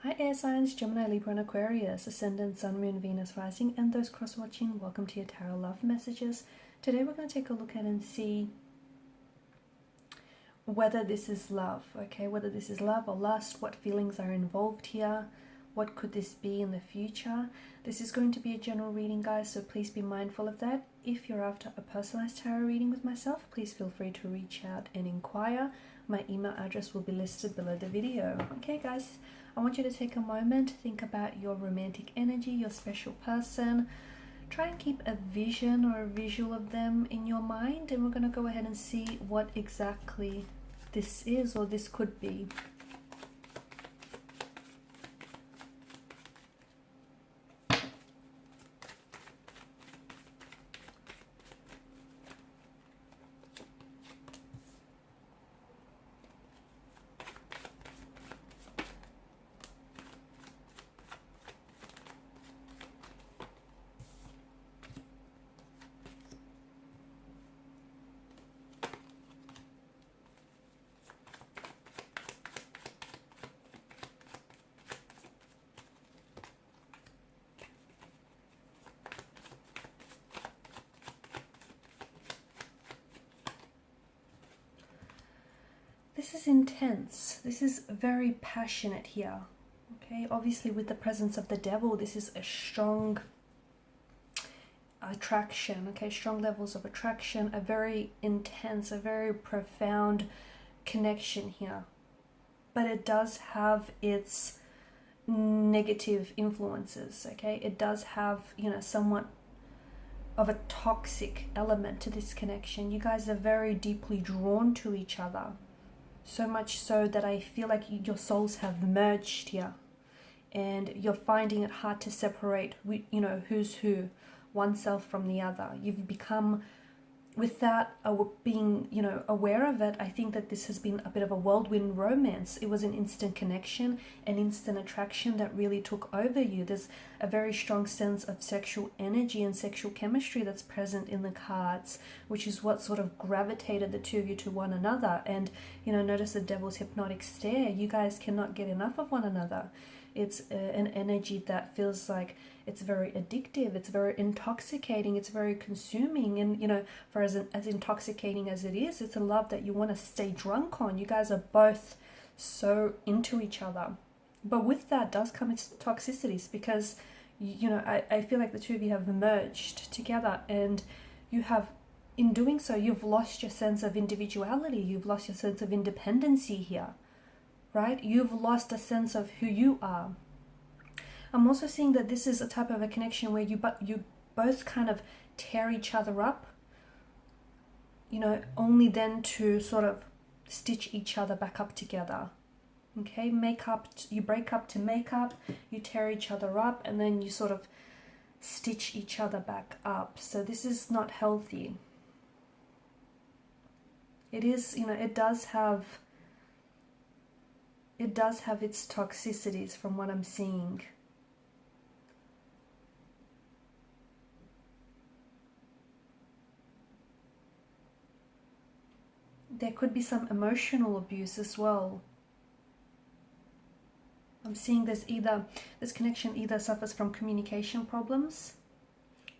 Hi air signs, Gemini, Libra and Aquarius, Ascendant, Sun, Moon, Venus, Rising, and those cross-watching, welcome to your Tarot Love Messages. Today we're going to take a look at and see whether this is love, okay? Whether this is love or lust, what feelings are involved here, what could this be in the future. This is going to be a general reading, guys, so please be mindful of that. If you're after a personalized tarot reading with myself, please feel free to reach out and inquire. My email address will be listed below the video. Okay, guys, I want you to take a moment, think about your romantic energy, your special person. Try and keep a vision or a visual of them in your mind, and we're going to go ahead and see what exactly this is or this could be. This is intense. This is very passionate here. Okay, obviously with the presence of the devil, this is a strong attraction. Okay, strong levels of attraction, a very intense, a very profound connection here. But it does have its negative influences. Okay, it does have, you know, somewhat of a toxic element to this connection. You guys are very deeply drawn to each other. So much so that I feel like your souls have merged here, and you're finding it hard to separate, you know, who's who, oneself from the other. You've become, without being, you know, aware of it, I think that this has been a bit of a whirlwind romance. It was an instant connection, an instant attraction that really took over you. There's a very strong sense of sexual energy and sexual chemistry that's present in the cards, which is what sort of gravitated the two of you to one another. And, you know, notice the devil's hypnotic stare. You guys cannot get enough of one another. It's an energy that feels like it's very addictive, it's very intoxicating, it's very consuming. And, you know, for as intoxicating as it is, it's a love that you want to stay drunk on. You guys are both so into each other. But with that does come its toxicities, because, you know, I feel like the two of you have merged together, and you have, in doing so, you've lost your sense of individuality, you've lost your sense of independency here. Right? You've lost a sense of who you are. I'm also seeing that this is a type of a connection where you both kind of tear each other up, you know, only then to sort of stitch each other back up together. Okay, you break up to make up, you tear each other up, and then you sort of stitch each other back up. So this is not healthy. It is, you know, it does have its toxicities from what I'm seeing. There could be some emotional abuse as well. I'm seeing this connection either suffers from communication problems.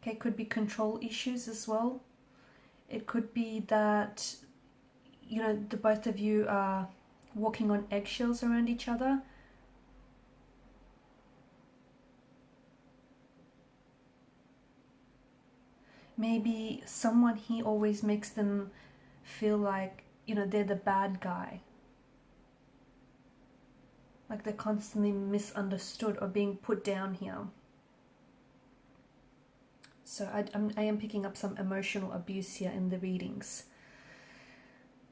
Okay, it could be control issues as well. It could be that, you know, the both of you are walking on eggshells around each other. Maybe someone here always makes them feel like, you know, they're the bad guy. Like they're constantly misunderstood or being put down here. So I am picking up some emotional abuse here in the readings.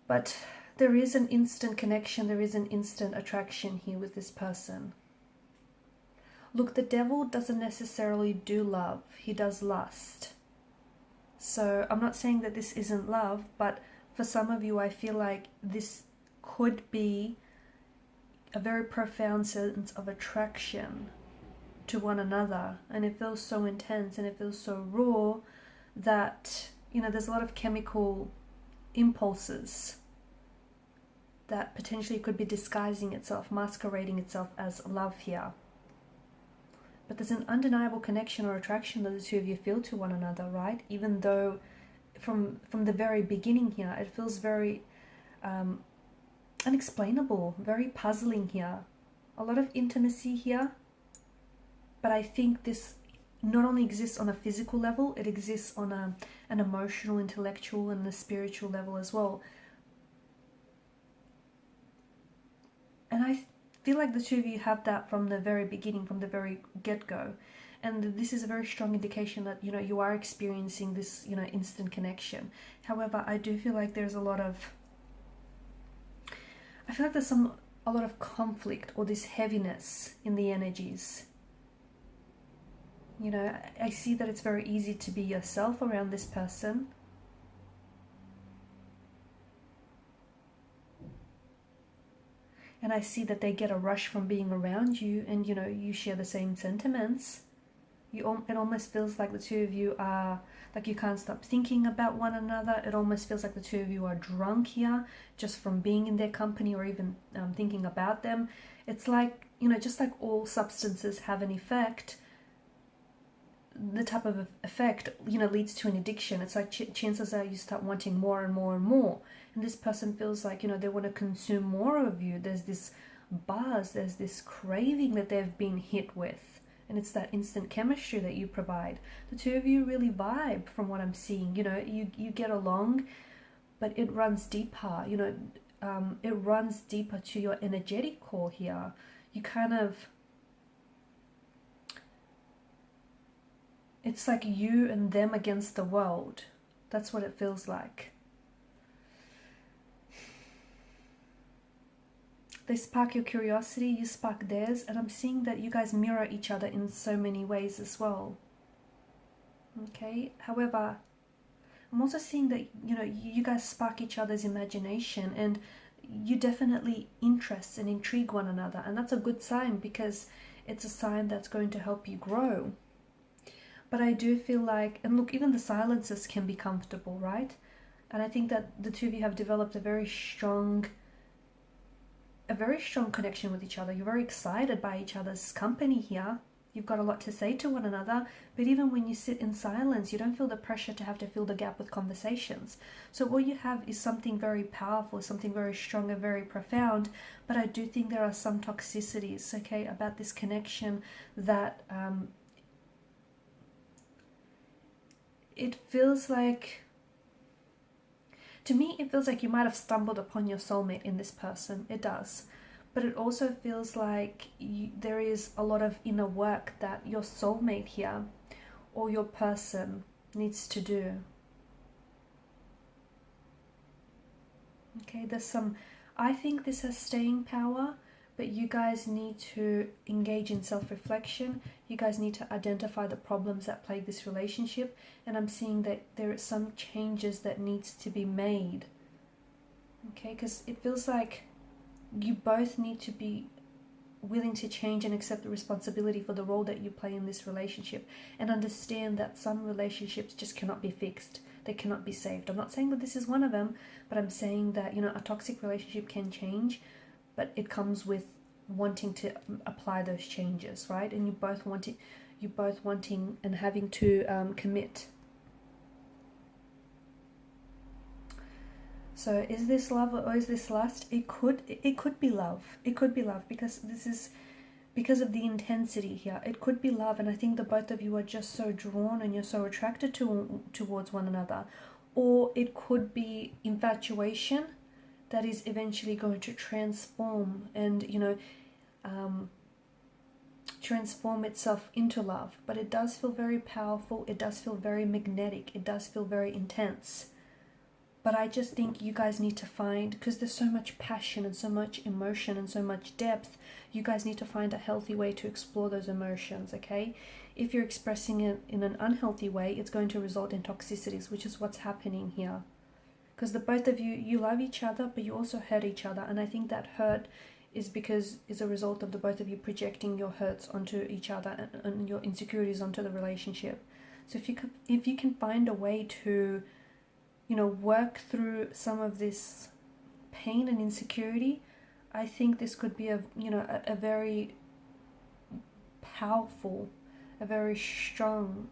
But there is an instant connection, there is an instant attraction here with this person. Look, the devil doesn't necessarily do love, he does lust. So I'm not saying that this isn't love, but for some of you, I feel like this could be a very profound sense of attraction to one another. And it feels so intense and it feels so raw that, you know, there's a lot of chemical impulses that potentially could be disguising itself, masquerading itself as love here. But there's an undeniable connection or attraction that the two of you feel to one another, right? Even though from the very beginning here, it feels very unexplainable, very puzzling here. A lot of intimacy here, but I think this not only exists on a physical level, it exists on an emotional, intellectual, and a spiritual level as well. And I feel like the two of you have that from the very beginning, from the very get-go. And this is a very strong indication that, you know, you are experiencing this, you know, instant connection. However, I do feel like there's a lot of, I feel like there's a lot of conflict or this heaviness in the energies. You know, I see that it's very easy to be yourself around this person. And I see that they get a rush from being around you, and, you know, you share the same sentiments. It almost feels like the two of you are, like, you can't stop thinking about one another. It almost feels like the two of you are drunk here just from being in their company or even thinking about them. It's like, you know, just like all substances have an effect, the type of effect, you know, leads to an addiction. It's like chances are you start wanting more and more and more. And this person feels like, you know, they want to consume more of you. There's this buzz, there's this craving that they've been hit with. And it's that instant chemistry that you provide. The two of you really vibe from what I'm seeing. You know, you get along, but it runs deeper. You know, it runs deeper to your energetic core here. You kind of, it's like you and them against the world. That's what it feels like. They spark your curiosity, you spark theirs, and I'm seeing that you guys mirror each other in so many ways as well. Okay, however, I'm also seeing that, you know, you guys spark each other's imagination, and you definitely interest and intrigue one another, and that's a good sign because it's a sign that's going to help you grow. But I do feel like, and look, even the silences can be comfortable, right? And I think that the two of you have developed a very strong connection with each other. You're very excited by each other's company here. You've got a lot to say to one another, but even when you sit in silence, you don't feel the pressure to have to fill the gap with conversations. So what you have is something very powerful, something very strong and very profound, but I do think there are some toxicities, okay, about this connection that it feels like, to me, it feels like you might have stumbled upon your soulmate in this person. It does. But it also feels like there is a lot of inner work that your soulmate here or your person needs to do. Okay, there's some, I think this has staying power, but you guys need to engage in self-reflection. You guys need to identify the problems that plague this relationship. And I'm seeing that there are some changes that needs to be made. Okay, because it feels like you both need to be willing to change and accept the responsibility for the role that you play in this relationship, and understand that some relationships just cannot be fixed. They cannot be saved. I'm not saying that this is one of them, but I'm saying that, you know, a toxic relationship can change, but it comes with wanting to apply those changes, right? And you both wanting and having to commit. So is this love or is this lust? It could be love. It could be love because this is because of the intensity here. It could be love, and I think the both of you are just so drawn and you're so attracted towards one another. Or it could be infatuation that is eventually going to transform and, you know, transform itself into love. But it does feel very powerful. It does feel very magnetic. It does feel very intense. But I just think you guys need to find, because there's so much passion and so much emotion and so much depth, you guys need to find a healthy way to explore those emotions, okay? If you're expressing it in an unhealthy way, it's going to result in toxicities, which is what's happening here. Because the both of you love each other, but you also hurt each other. And I think that hurt is a result of the both of you projecting your hurts onto each other and your insecurities onto the relationship. So if you can find a way to, you know, work through some of this pain and insecurity, I think this could be a very powerful, a very strong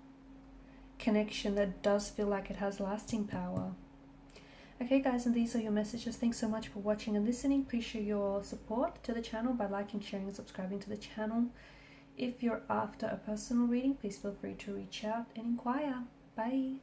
connection that does feel like it has lasting power. Okay guys, and these are your messages. Thanks so much for watching and listening. Please show your support to the channel by liking, sharing and subscribing to the channel. If you're after a personal reading, please feel free to reach out and inquire. Bye.